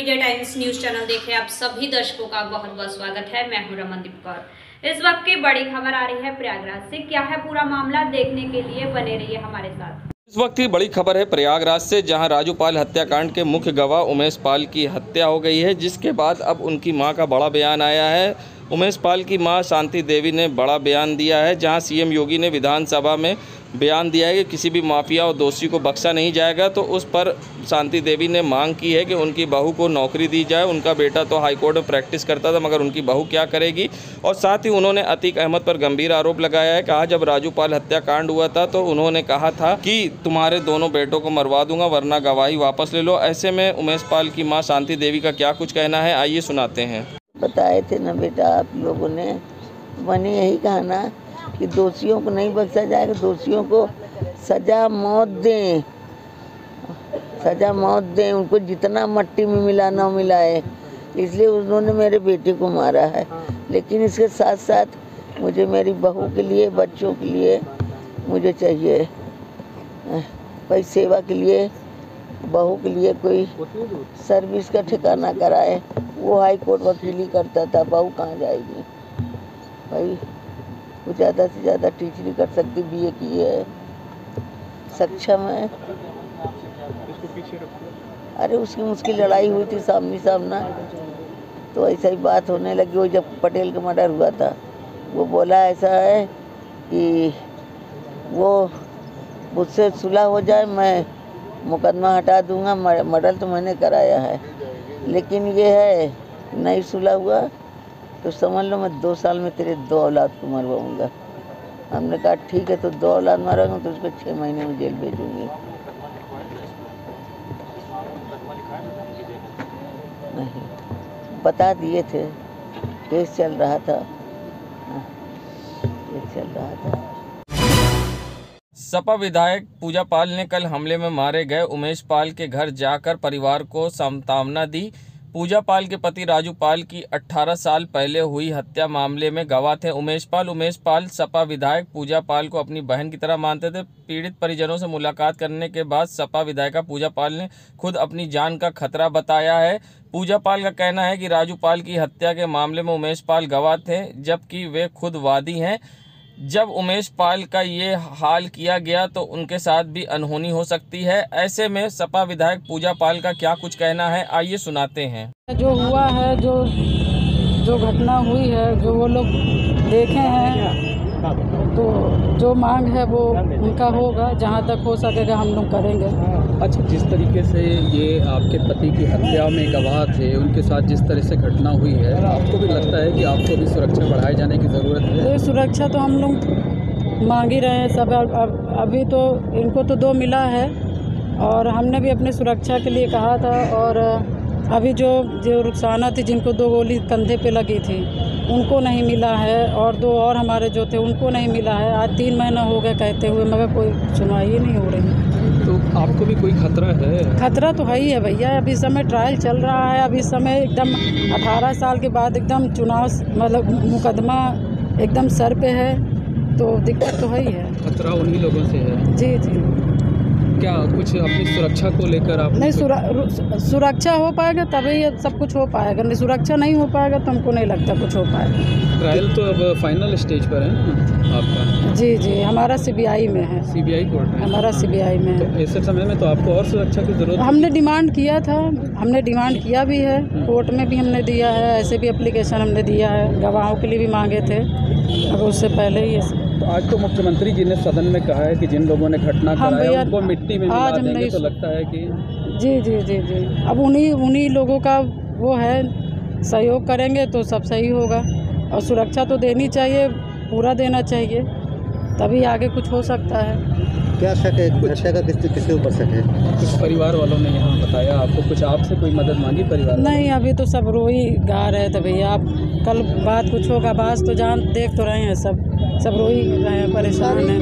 India times news channel देख रहे आप सभी दर्शकों का बहुत बहुत स्वागत है। मैं हूं रमनदीप कौर। इस वक्त की बड़ी खबर आ रही है प्रयागराज से। क्या है पूरा मामला, देखने के लिए बने रहिए हमारे साथ। इस वक्त की बड़ी खबर है प्रयागराज से, जहां राजू पाल हत्याकांड के मुख्य गवाह उमेश पाल की हत्या हो गई है, जिसके बाद अब उनकी मां का बड़ा बयान आया है। उमेश पाल की मां शांति देवी ने बड़ा बयान दिया है, जहां सीएम योगी ने विधानसभा में बयान दिया है कि किसी भी माफिया और दोषी को बख्शा नहीं जाएगा। तो उस पर शांति देवी ने मांग की है कि उनकी बहू को नौकरी दी जाए। उनका बेटा तो हाईकोर्ट में प्रैक्टिस करता था, मगर उनकी बहू क्या करेगी। और साथ ही उन्होंने अतीक अहमद पर गंभीर आरोप लगाया है। कहा जब राजू पाल हत्याकांड हुआ था तो उन्होंने कहा था कि तुम्हारे दोनों बेटों को मरवा दूंगा वरना गवाही वापस ले लो। ऐसे में उमेश पाल की माँ शांति देवी का क्या कुछ कहना है, आइए सुनाते हैं। बताए थे ना बेटा आप लोगों ने, मैंने यही कहा ना कि दोषियों को नहीं बख्शा जाएगा, दोषियों को सजा मौत दें, सजा मौत दें। उनको जितना मट्टी में मिलाना मिलाए, इसलिए उन्होंने मेरे बेटे को मारा है। लेकिन इसके साथ साथ मुझे मेरी बहू के लिए, बच्चों के लिए मुझे चाहिए भाई सेवा के लिए, बहू के लिए कोई सर्विस का ठिकाना कराए। वो हाई कोर्ट वकीली करता था, बहू कहाँ जाएगी भाई। वो ज़्यादा से ज़्यादा टीचरी कर सकती, बीए की है, सक्षम है। अरे उसकी मुश्किल लड़ाई हुई थी सामने सामना, तो ऐसा ही बात होने लगी। वो जब पटेल का मर्डर हुआ था, वो बोला ऐसा है कि वो मुझसे सुलह हो जाए, मैं मुकदमा हटा दूंगा, मर्डर तो मैंने कराया है। लेकिन ये है नहीं सुलह हुआ तो समझ लो मैं 2 साल में तेरे 2 औलाद को मरवाऊंगा। हमने कहा ठीक है, तो 2 औलाद मारूंगा तो उसको 6 महीने में जेल भेजूंगी। नहीं, बता दिए थे, केस चल रहा था, केस चल रहा था। सपा विधायक पूजा पाल ने कल हमले में मारे गए उमेश पाल के घर जाकर परिवार को सांत्वना दी। पूजा पाल के पति राजू पाल की 18 साल पहले हुई हत्या मामले में गवाह थे उमेश पाल सपा विधायक पूजा पाल को अपनी बहन की तरह मानते थे। पीड़ित परिजनों से मुलाकात करने के बाद सपा विधायिका पूजा पाल ने खुद अपनी जान का खतरा बताया है। पूजा पाल का कहना है कि राजू पाल की हत्या के मामले में उमेश पाल गवाह थे, जबकि वे खुद वादी हैं। जब उमेश पाल का ये हाल किया गया तो उनके साथ भी अनहोनी हो सकती है। ऐसे में सपा विधायक पूजा पाल का क्या कुछ कहना है, आइए सुनाते हैं। जो हुआ है, जो घटना हुई है, जो वो लोग देखे हैं, तो जो मांग है वो उनका होगा, जहाँ तक हो सकेगा हम लोग करेंगे। अच्छा, जिस तरीके से ये आपके पति की हत्या में गवाह थे, उनके साथ जिस तरह से घटना हुई है, आपको भी लगता है कि आपको भी सुरक्षा बढ़ाए जाने की ज़रूरत है? सुरक्षा तो हम लोग मांग ही रहे हैं सब। अभी तो इनको तो 2 मिला है और हमने भी अपनी सुरक्षा के लिए कहा था। और अभी जो रुखसाना थी, जिनको 2 गोली कंधे पे लगी थी, उनको नहीं मिला है। और 2 और हमारे जो थे उनको नहीं मिला है। आज 3 महीना हो गया कहते हुए, मगर कोई सुनवाई ही नहीं हो रही। तो आपको भी कोई खतरा है? खतरा तो है ही है भैया। अभी समय ट्रायल चल रहा है, अभी समय एकदम 18 साल के बाद एकदम चुनाव, मतलब मुकदमा एकदम सर पे है, तो दिक्कत तो है ही है। खतरा उन्हीं लोगों से है? जी जी। क्या कुछ अपनी सुरक्षा को लेकर आप नहीं, सुरक्षा हो पाएगा तभी ये सब कुछ हो पाएगा। नहीं, सुरक्षा नहीं हो पाएगा तो हमको नहीं लगता कुछ हो पाएगा। ट्रायल तो अब फाइनल स्टेज पर है आपका? जी जी, हमारा सीबीआई में है। सीबीआई कोर्ट में? हमारा सीबीआई में है। तो ऐसे समय में तो आपको और सुरक्षा की जरूरत? हमने डिमांड किया था, हमने डिमांड किया भी है, कोर्ट में भी हमने दिया है, ऐसे भी एप्लीकेशन हमने दिया है, गवाहों के लिए भी मांगे थे, अब उससे पहले ही। तो आज तो मुख्यमंत्री जी ने सदन में कहा है कि जिन लोगों ने घटना कराया उनको मिट्टी में मिला देंगे, तो लगता है कि जी जी जी जी, अब उन्हीं लोगों का वो है, सहयोग करेंगे तो सब सही होगा। और सुरक्षा तो देनी चाहिए, पूरा देना चाहिए, तभी आगे कुछ हो सकता है। क्या शक है, घटना का किसके ऊपर शक है? कुछ परिवार वालों ने यहाँ बताया आपको, कुछ आपसे कोई मदद मांगी परिवार? नहीं, अभी तो सब रो ही गा रहे थे भैया। आप कल बात कुछ होगा, बात तो जान देख तो रहे हैं, सब रो ही रहे हैं, परेशान हैं,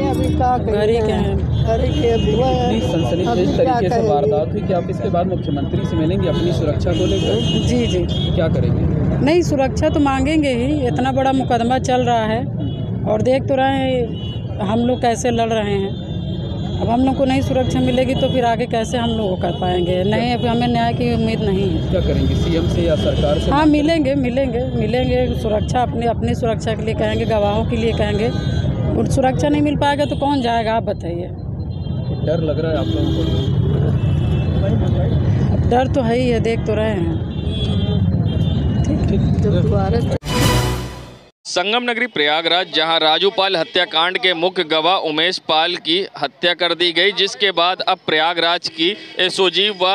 घर ही के हैं। इतनी सनसनीखेज तरीके से वारदात हुई कि आप इसके बाद मुख्यमंत्री से मिलेंगे अपनी सुरक्षा को लेकर? जी जी। क्या करेंगे? नहीं, सुरक्षा तो मांगेंगे ही, इतना बड़ा मुकदमा चल रहा है और देख तो रहे हैं हम लोग कैसे लड़ रहे हैं। अब हम लोग को नहीं सुरक्षा मिलेगी तो फिर आगे कैसे हम लोग कर पाएंगे? नहीं, अब हमें न्याय की उम्मीद नहीं है। क्या करेंगे, सीएम से या सरकार से? हाँ, मिलेंगे सुरक्षा, अपनी सुरक्षा के लिए कहेंगे, गवाहों के लिए कहेंगे। और सुरक्षा नहीं मिल पाएगा तो कौन जाएगा, आप बताइए। डर लग रहा है आप लोगों को? अब डर तो है ही है, देख तो रहे हैं। संगम नगरी प्रयागराज, जहां राजूपाल हत्याकांड के मुख्य गवाह उमेश पाल की हत्या कर दी गई, जिसके बाद अब प्रयागराज की एसओजी व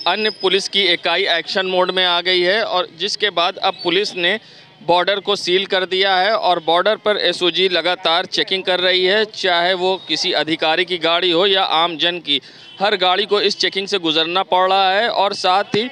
अन्य पुलिस की इकाई एक्शन मोड में आ गई है और जिसके बाद अब पुलिस ने बॉर्डर को सील कर दिया है और बॉर्डर पर एसओजी लगातार चेकिंग कर रही है, चाहे वो किसी अधिकारी की गाड़ी हो या आम जन की। हर गाड़ी को इस चेकिंग से गुजरना पड़ रहा है और साथ ही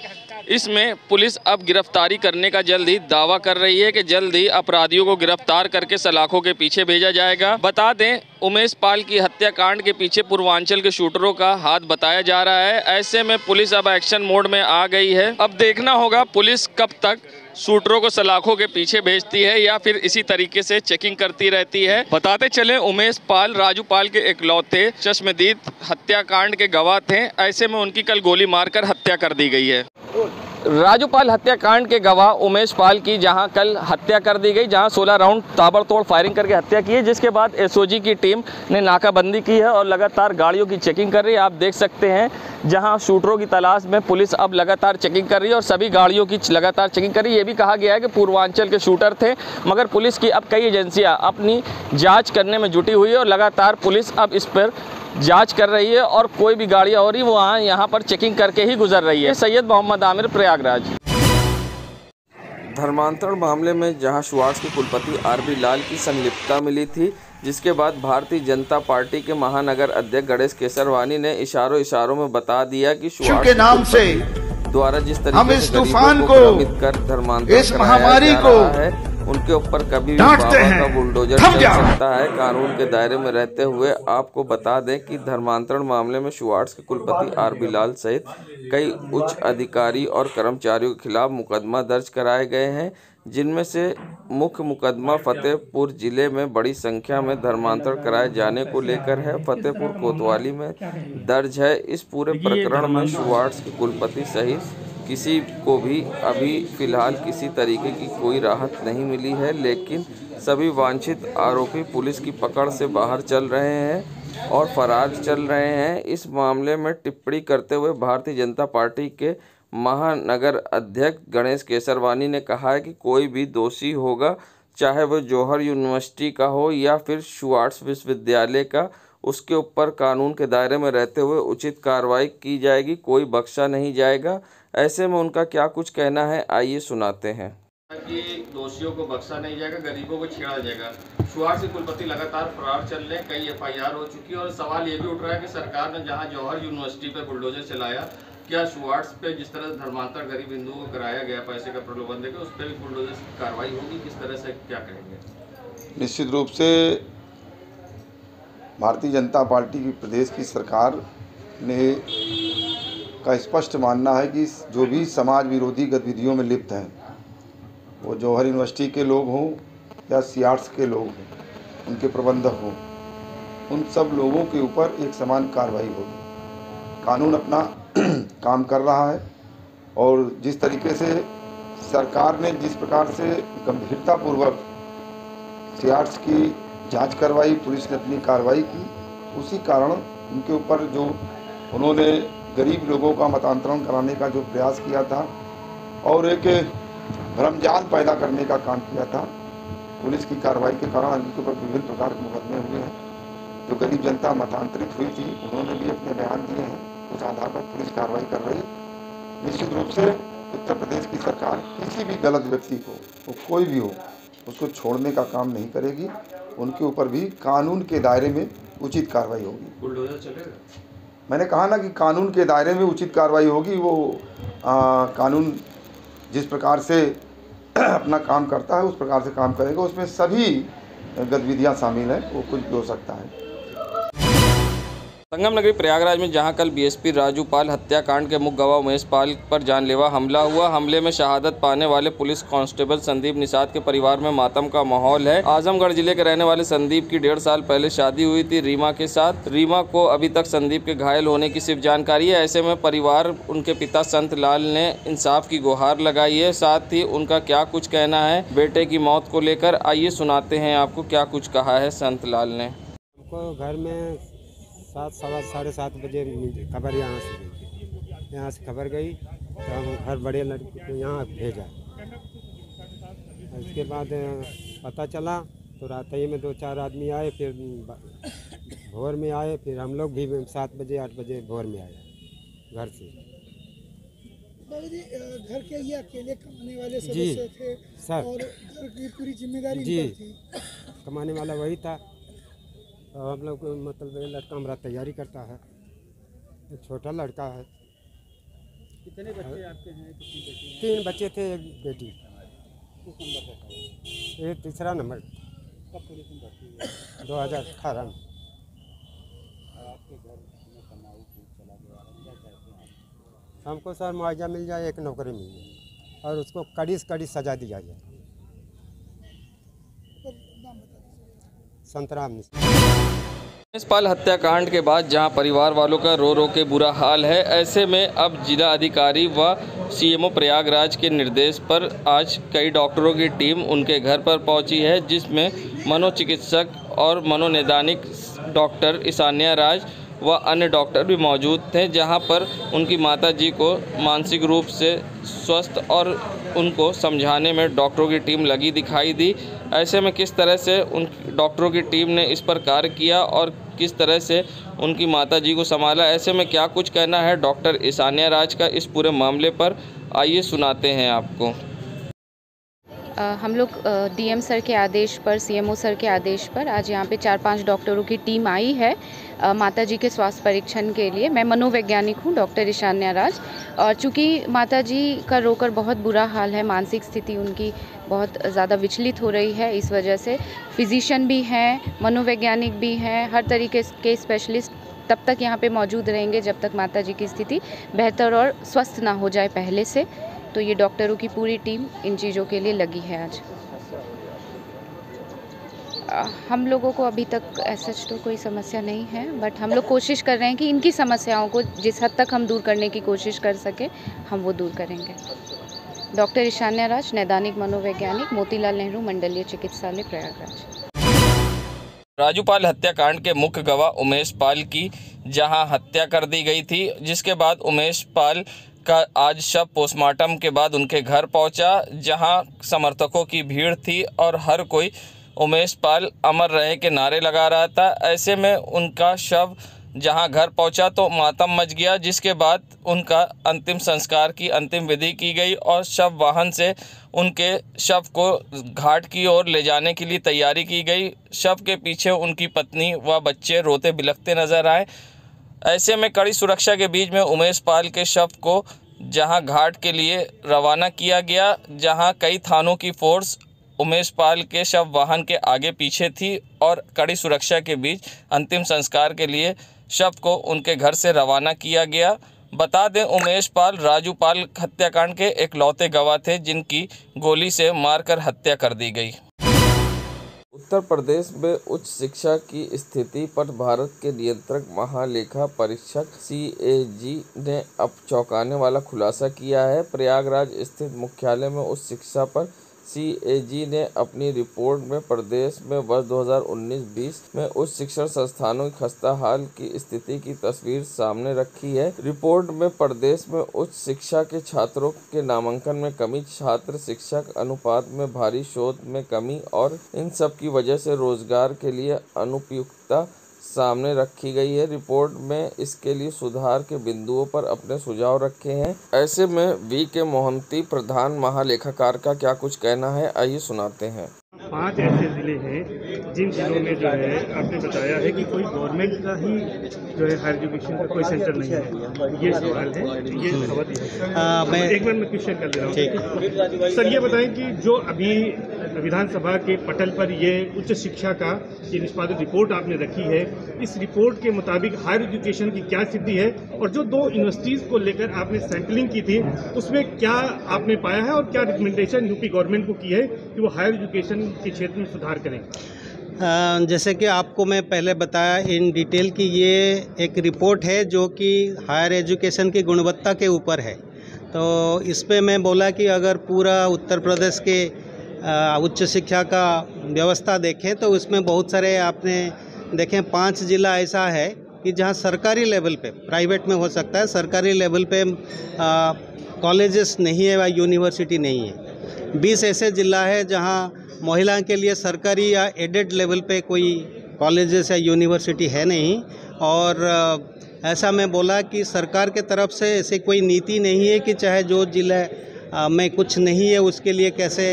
इसमें पुलिस अब गिरफ्तारी करने का जल्द ही दावा कर रही है कि जल्द ही अपराधियों को गिरफ्तार करके सलाखों के पीछे भेजा जाएगा। बता दें, उमेश पाल की हत्याकांड के पीछे पूर्वांचल के शूटरों का हाथ बताया जा रहा है। ऐसे में पुलिस अब एक्शन मोड में आ गई है। अब देखना होगा पुलिस कब तक शूटरों को सलाखों के पीछे भेजती है या फिर इसी तरीके से चेकिंग करती रहती है। बताते चले, उमेश पाल राजूपाल के इकलौते चश्मदीद हत्याकांड के गवाह थे। ऐसे में उनकी कल गोली मारकर हत्या कर दी गई है। राजूपाल हत्याकांड के गवाह उमेश पाल की जहां कल हत्या कर दी गई, जहां 16 राउंड ताबड़तोड़ फायरिंग करके हत्या की है, जिसके बाद एसओजी की टीम ने नाकाबंदी की है और लगातार गाड़ियों की चेकिंग कर रही है। आप देख सकते हैं जहां शूटरों की तलाश में पुलिस अब लगातार चेकिंग कर रही है और सभी गाड़ियों की लगातार चेकिंग कर रही है। ये भी कहा गया है कि पूर्वांचल के शूटर थे, मगर पुलिस की अब कई एजेंसियाँ अपनी जाँच करने में जुटी हुई है और लगातार पुलिस अब इस पर जांच कर रही है और कोई भी गाड़ियां हो रही वो यहाँ पर चेकिंग करके ही गुजर रही है। सैयद मोहम्मद आमिर, प्रयागराज। धर्मांतरण मामले में जहां शुआर्ट्स के कुलपति आरबी लाल की संलिप्तता मिली थी, जिसके बाद भारतीय जनता पार्टी के महानगर अध्यक्ष गणेश केसरवानी ने इशारों में बता दिया कि शुआर्ट्स के नाम से द्वारा जिस तरीके से तूफान को कर धर्मांतरण इस महामारी को है, उनके ऊपर कभी भी बाबा का बुलडोजर चल सकता है। कानून के दायरे में रहते हुए आपको बता दें कि धर्मांतरण मामले में शुआर्ट्स के कुलपति आरबी लाल सहित कई उच्च अधिकारी और कर्मचारियों के खिलाफ मुकदमा दर्ज कराए गए हैं, जिनमें से मुख्य मुकदमा फतेहपुर जिले में बड़ी संख्या में धर्मांतरण कराए जाने को लेकर है। फतेहपुर कोतवाली में दर्ज है। इस पूरे प्रकरण में शुआर्ट्स के कुलपति सहित किसी को भी अभी फिलहाल किसी तरीके की कोई राहत नहीं मिली है, लेकिन सभी वांछित आरोपी पुलिस की पकड़ से बाहर चल रहे हैं और फरार चल रहे हैं। इस मामले में टिप्पणी करते हुए भारतीय जनता पार्टी के महानगर अध्यक्ष गणेश केसरवानी ने कहा है कि कोई भी दोषी होगा, चाहे वह जौहर यूनिवर्सिटी का हो या फिर शुआर्ट्स विश्वविद्यालय का, उसके ऊपर कानून के दायरे में रहते हुए उचित कार्रवाई की जाएगी, कोई बख्शा नहीं जाएगा। ऐसे में उनका क्या कुछ कहना है, आइए सुनाते हैं। कि दोषियों को बख्शा नहीं जाएगा, गरीबों को छेड़ा जाएगा। शुआर्ट्स के कुलपति लगातार फरार चल रहे हैं, कई एफआईआर हो चुकी है और सवाल ये भी उठ रहा है कि सरकार ने जहां जौहर यूनिवर्सिटी पे बुलडोजर चलाया, क्या शुआर्ट्स पे जिस तरह धर्मांतरण गरीब हिंदुओं को कराया गया पैसे का प्रलोभन देकर, उस पर भी बुलडोजर की कार्रवाई होगी? किस तरह से क्या करेंगे? निश्चित रूप से भारतीय जनता पार्टी की प्रदेश की सरकार ने का स्पष्ट मानना है कि जो भी समाज विरोधी गतिविधियों में लिप्त हैं, वो जौहर यूनिवर्सिटी के लोग हों या शुआर्ट्स के लोग हों, उनके प्रबंधक हों, उन सब लोगों के ऊपर एक समान कार्रवाई होगी। कानून अपना काम कर रहा है और जिस तरीके से सरकार ने जिस प्रकार से गंभीरतापूर्वक शुआर्ट्स की जांच करवाई, पुलिस ने अपनी कार्रवाई की, उसी कारण उनके ऊपर जो उन्होंने गरीब लोगों का मतांतरण कराने का जो प्रयास किया था और एक भ्रमजाल पैदा करने का काम किया था, पुलिस की कार्रवाई के कारण उनके ऊपर विभिन्न प्रकार के मुकदमे हुए हैं। जो गरीब जनता मतांतरित हुई थी, उन्होंने भी अपने बयान दिए हैं, उस आधार पर पुलिस कार्रवाई कर रही है। निश्चित रूप से उत्तर प्रदेश की सरकार किसी भी गलत व्यक्ति को, वो कोई भी हो, उसको छोड़ने का काम नहीं करेगी। उनके ऊपर भी कानून के दायरे में उचित कार्रवाई होगी। बुलडोजर चलेगा? मैंने कहा ना कि कानून के दायरे में उचित कार्रवाई होगी। वो कानून जिस प्रकार से अपना काम करता है उस प्रकार से काम करेगा। उसमें सभी गतिविधियां शामिल हैं, वो कुछ भी हो सकता है। संगम नगरी प्रयागराज में जहां कल बीएसपी राजू पाल हत्याकांड के मुख्य गवाह उमेश पाल पर जानलेवा हमला हुआ। हमले में शहादत पाने वाले पुलिस कांस्टेबल संदीप निषाद के परिवार में मातम का माहौल है। आजमगढ़ जिले के रहने वाले संदीप की 1.5 साल पहले शादी हुई थी रीमा के साथ। रीमा को अभी तक संदीप के घायल होने की सिर्फ जानकारी है। ऐसे में परिवार उनके पिता संत लाल ने इंसाफ की गुहार लगाई है। साथ ही उनका क्या कुछ कहना है बेटे की मौत को लेकर, आइए सुनाते हैं आपको क्या कुछ कहा है संत लाल ने। हमको घर में 7-7 बजे खबर यहाँ से खबर गई तो हम घर बड़े लड़के को यहाँ भेजा। उसके बाद पता चला तो रात ही में 2-4 आदमी आए, फिर भोर में आए, फिर हम लोग भी 7 बजे 8 बजे भोर में आए घर से। जी घर के ये अकेले कमाने वाले सदस्य थे सर, और घर की पूरी जिम्मेदारी जी थी। कमाने वाला वही था। तो हम लोग मतलब लड़का हमारा तैयारी करता है, एक छोटा लड़का है। कितने बच्चे आपके हैं? कितनी बेटी? 3 बच्चे थे, एक बेटी। किस नंबर पर था? ये तीसरा नंबर। कब पुलिस में भर्ती हुआ? 2018 में। आपके घर में तनाव चला गया, क्या कहते हैं आप? हमको सर मुआवजा मिल जाए, एक नौकरी मिल जाए और उसको कड़ी से कड़ी सजा दिया जाए। संतराम उमेश पाल हत्याकांड के बाद जहां परिवार वालों का रो रो के बुरा हाल है, ऐसे में अब जिला अधिकारी व सीएमओ प्रयागराज के निर्देश पर आज कई डॉक्टरों की टीम उनके घर पर पहुंची है, जिसमें मनोचिकित्सक और मनोनैदानिक डॉक्टर ईशान्या राज व अन्य डॉक्टर भी मौजूद थे, जहां पर उनकी माताजी को मानसिक रूप से स्वस्थ और उनको समझाने में डॉक्टरों की टीम लगी दिखाई दी। ऐसे में किस तरह से उन डॉक्टरों की टीम ने इस पर कार्य किया और किस तरह से उनकी माताजी को संभाला, ऐसे में क्या कुछ कहना है डॉक्टर ईशान्या राज का इस पूरे मामले पर, आइए सुनाते हैं आपको। हम लोग डीएम सर के आदेश पर, सीएमओ सर के आदेश पर आज यहाँ पे 4-5 डॉक्टरों की टीम आई है माताजी के स्वास्थ्य परीक्षण के लिए। मैं मनोवैज्ञानिक हूँ, डॉक्टर ईशान्या राज। और चूँकि माताजी का रोकर बहुत बुरा हाल है, मानसिक स्थिति उनकी बहुत ज़्यादा विचलित हो रही है, इस वजह से फिजिशियन भी हैं, मनोवैज्ञानिक भी हैं, हर तरीके के स्पेशलिस्ट तब तक यहाँ पे मौजूद रहेंगे जब तक माताजी की स्थिति बेहतर और स्वस्थ ना हो जाए पहले से। तो ये डॉक्टरों की पूरी टीम इन चीज़ों के लिए लगी है आज। हम लोगों को अभी तक ऐसा तो कोई समस्या नहीं है, बट हम लोग कोशिश कर रहे हैं कि इनकी समस्याओं को जिस हद तक हम दूर करने की कोशिश कर सके हम वो दूर करेंगे। डॉक्टर ईशान्या राज, नैदानिक मनोवैज्ञानिक, मोतीलाल नेहरू मंडलीय चिकित्सालय प्रयागराज। राजू पाल हत्याकांड के मुख्य गवाह उमेश पाल की जहां हत्या कर दी गई थी, जिसके बाद उमेश पाल का आज शव पोस्टमार्टम के बाद उनके घर पहुंचा, जहां समर्थकों की भीड़ थी और हर कोई उमेश पाल अमर रहे के नारे लगा रहा था। ऐसे में उनका शव जहां घर पहुंचा तो मातम मच गया, जिसके बाद उनका अंतिम संस्कार की अंतिम विधि की गई और शव वाहन से उनके शव को घाट की ओर ले जाने के लिए तैयारी की गई। शव के पीछे उनकी पत्नी व बच्चे रोते बिलखते नजर आए। ऐसे में कड़ी सुरक्षा के बीच में उमेश पाल के शव को जहां घाट के लिए रवाना किया गया, जहां कई थानों की फोर्स उमेश पाल के शव वाहन के आगे पीछे थी और कड़ी सुरक्षा के बीच अंतिम संस्कार के लिए शव को उनके घर से रवाना किया गया। बता दें, उमेश पाल राजू पाल हत्याकांड के इकलौते गवाह थे जिनकी गोली से मारकर हत्या कर दी गई। उत्तर प्रदेश में उच्च शिक्षा की स्थिति पर भारत के नियंत्रक महालेखा परीक्षक CAG ने अब चौंकाने वाला खुलासा किया है। प्रयागराज स्थित मुख्यालय में उच्च शिक्षा पर CAG ने अपनी रिपोर्ट में प्रदेश में वर्ष 2019-20 में उच्च शिक्षण संस्थानों की खस्ताहाल की स्थिति की तस्वीर सामने रखी है। रिपोर्ट में प्रदेश में उच्च शिक्षा के छात्रों के नामांकन में कमी, छात्र शिक्षक अनुपात में भारी शोध में कमी और इन सब की वजह से रोजगार के लिए अनुपयुक्तता सामने रखी गई है। रिपोर्ट में इसके लिए सुधार के बिंदुओं पर अपने सुझाव रखे हैं। ऐसे में VK मोहंती प्रधान महालेखाकार का क्या कुछ कहना है, आइए सुनाते हैं। 5 ऐसे ज़िले हैं जिन जिलों में जो है आपने बताया है कि कोई गवर्नमेंट का ही जो है हायर एजुकेशन का कोई सेंटर नहीं है। ये सवाल है, ये खबर है। मैं एक बार मैं क्वेश्चन कर दे रहा हूँ सर, ये बताएं कि जो अभी विधानसभा के पटल पर ये उच्च शिक्षा का ये निष्पादित रिपोर्ट आपने रखी है। इस रिपोर्ट के मुताबिक हायर एजुकेशन की क्या स्थिति है और जो 2 यूनिवर्सिटीज़ को लेकर आपने सैंपलिंग की थी उसमें क्या आपने पाया है और क्या रिकमेंडेशन यूपी गवर्नमेंट को की है कि वो हायर एजुकेशन के क्षेत्र में सुधार करें? जैसे कि आपको मैं पहले बताया इन डिटेल कि ये एक रिपोर्ट है जो कि हायर एजुकेशन की गुणवत्ता के ऊपर है। तो इसमें मैं बोला कि अगर पूरा उत्तर प्रदेश के उच्च शिक्षा का व्यवस्था देखें तो उसमें बहुत सारे आपने देखें 5 जिला ऐसा है कि जहाँ सरकारी लेवल पे, प्राइवेट में हो सकता है, सरकारी लेवल पे कॉलेजेस नहीं है व यूनिवर्सिटी नहीं है। 20 ऐसे जिला है जहाँ महिलाओं के लिए सरकारी या एडेड लेवल पे कोई कॉलेजेस या यूनिवर्सिटी है नहीं। और ऐसा मैं बोला कि सरकार के तरफ से ऐसे कोई नीति नहीं है कि चाहे जो जिले में कुछ नहीं है उसके लिए कैसे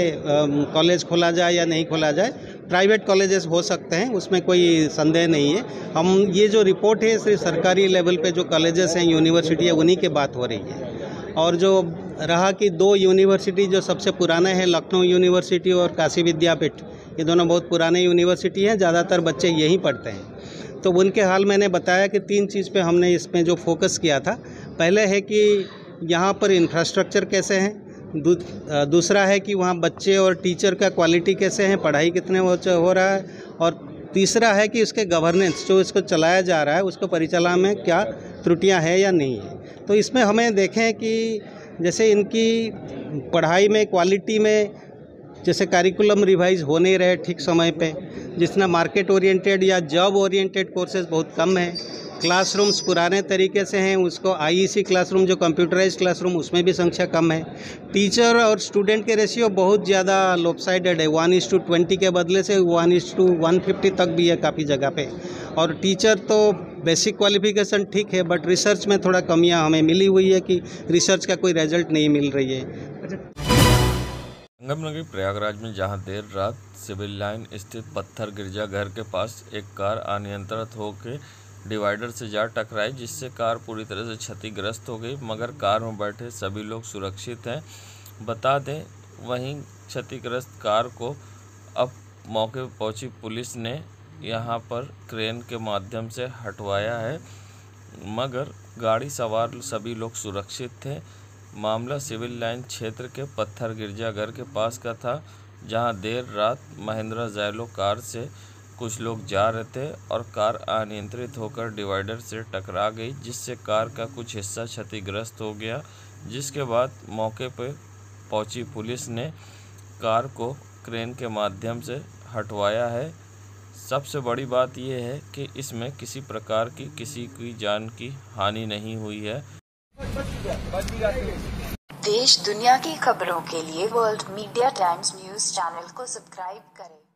कॉलेज खोला जाए या नहीं खोला जाए। प्राइवेट कॉलेजेस हो सकते हैं, उसमें कोई संदेह नहीं है। हम ये जो रिपोर्ट है सिर्फ सरकारी लेवल पे जो कॉलेजेस हैं, यूनिवर्सिटी है, उन्हीं की बात हो रही है। और जो रहा कि 2 यूनिवर्सिटी जो सबसे पुराने हैं, लखनऊ यूनिवर्सिटी और काशी विद्यापीठ, ये दोनों बहुत पुराने यूनिवर्सिटी हैं, ज़्यादातर बच्चे यहीं पढ़ते हैं। तो उनके हाल मैंने बताया कि 3 चीज़ पे हमने इसमें जो फोकस किया था। पहले है कि यहाँ पर इंफ्रास्ट्रक्चर कैसे हैं, दूसरा है कि वहाँ बच्चे और टीचर का क्वालिटी कैसे हैं, पढ़ाई कितने हो रहा है, और तीसरा है कि उसके गवर्नेंस जो इसको चलाया जा रहा है उसको परिचालन में क्या त्रुटियां हैं या नहीं है। तो इसमें हमें देखें कि जैसे इनकी पढ़ाई में, क्वालिटी में, जैसे करिकुलम रिवाइज हो नहीं रहे ठीक समय पे, जितना मार्केट ओरिएंटेड या जॉब ओरिएंटेड कोर्सेज बहुत कम है। क्लासरूम्स पुराने तरीके से हैं, उसको आईईसी क्लासरूम जो कंप्यूटराइज क्लासरूम उसमें भी संख्या कम है। टीचर और स्टूडेंट के रेशियो बहुत ज़्यादा लॉपसाइडेड है, 1:20 के बदले से 1:150 तक भी है काफ़ी जगह पे। और टीचर तो बेसिक क्वालिफिकेशन ठीक है, बट रिसर्च में थोड़ा कमियां हमें मिली हुई है कि रिसर्च का कोई रिजल्ट नहीं मिल रही है। संगमनगरी प्रयागराज में जहां देर रात सिविल लाइन स्थित पत्थर गिरजाघर के पास एक कार अनियंत्रित होकर डिवाइडर से जा टकराई, जिससे कार पूरी तरह से क्षतिग्रस्त हो गई, मगर कार में बैठे सभी लोग सुरक्षित हैं। बता दें, वहीं क्षतिग्रस्त कार को अब मौके पर पहुंची पुलिस ने यहां पर क्रेन के माध्यम से हटवाया है, मगर गाड़ी सवार सभी लोग सुरक्षित थे। मामला सिविल लाइन क्षेत्र के पत्थर गिरजाघर के पास का था, जहां देर रात महिंद्रा ज़ैलो कार से कुछ लोग जा रहे थे और कार अनियंत्रित होकर डिवाइडर से टकरा गई, जिससे कार का कुछ हिस्सा क्षतिग्रस्त हो गया। जिसके बाद मौके पर पहुंची पुलिस ने कार को क्रेन के माध्यम से हटवाया है। सबसे बड़ी बात यह है कि इसमें किसी प्रकार की किसी की जान की हानि नहीं हुई है। देश दुनिया की खबरों के लिए world media times news channel को सब्सक्राइब करें।